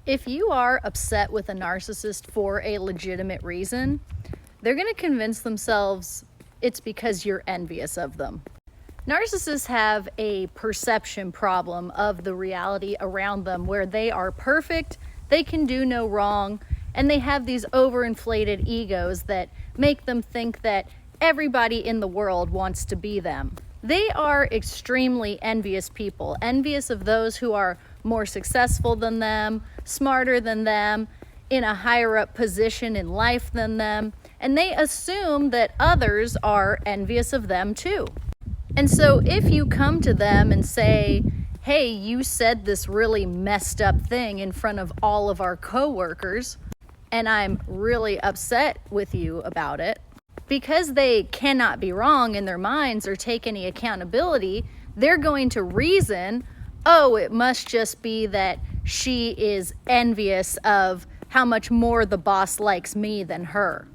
If you are upset with a narcissist for a legitimate reason, they're going to convince themselves it's because you're envious of them. Narcissists have a perception problem of the reality around them where they are perfect, they can do no wrong, and they have these overinflated egos that make them think that everybody in the world wants to be them. They are extremely envious people, envious of those who are more successful than them, smarter than them, in a higher up position in life than them, and they assume that others are envious of them too. And so if you come to them and say, hey, you said this really messed up thing in front of all of our coworkers, and I'm really upset with you about it, because they cannot be wrong in their minds or take any accountability, they're going to reason, oh, it must just be that she is envious of how much more the boss likes me than her.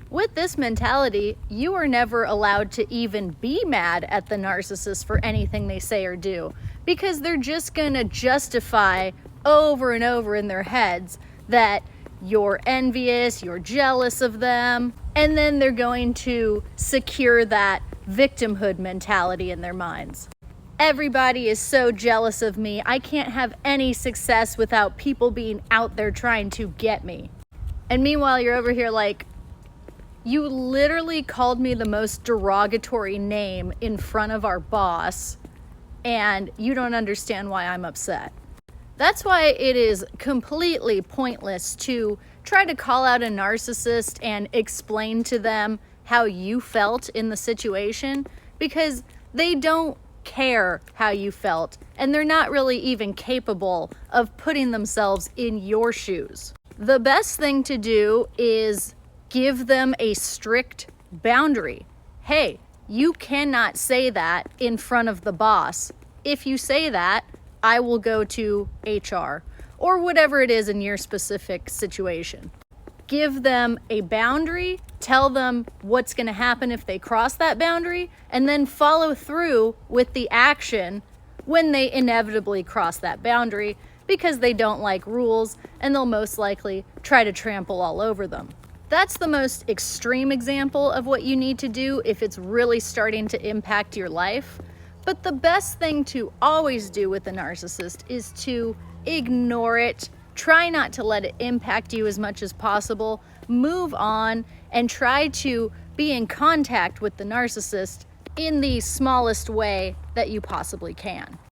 With this mentality, you are never allowed to even be mad at the narcissist for anything they say or do, because they're just gonna justify over and over in their heads that you're envious, you're jealous of them, and then they're going to secure that victimhood mentality in their minds. Everybody is so jealous of me. I can't have any success without people being out there trying to get me. And meanwhile, you're over here like, you literally called me the most derogatory name in front of our boss, and you don't understand why I'm upset. That's why it is completely pointless to try to call out a narcissist and explain to them how you felt in the situation, because they don't care how you felt, and they're not really even capable of putting themselves in your shoes. The best thing to do is give them a strict boundary. Hey, you cannot say that in front of the boss. If you say that, I will go to HR or whatever it is in your specific situation. Give them a boundary, tell them what's going to happen if they cross that boundary, and then follow through with the action when they inevitably cross that boundary, because they don't like rules and they'll most likely try to trample all over them. That's the most extreme example of what you need to do if it's really starting to impact your life. But the best thing to always do with a narcissist is to ignore it, try not to let it impact you as much as possible, move on, and try to be in contact with the narcissist in the smallest way that you possibly can.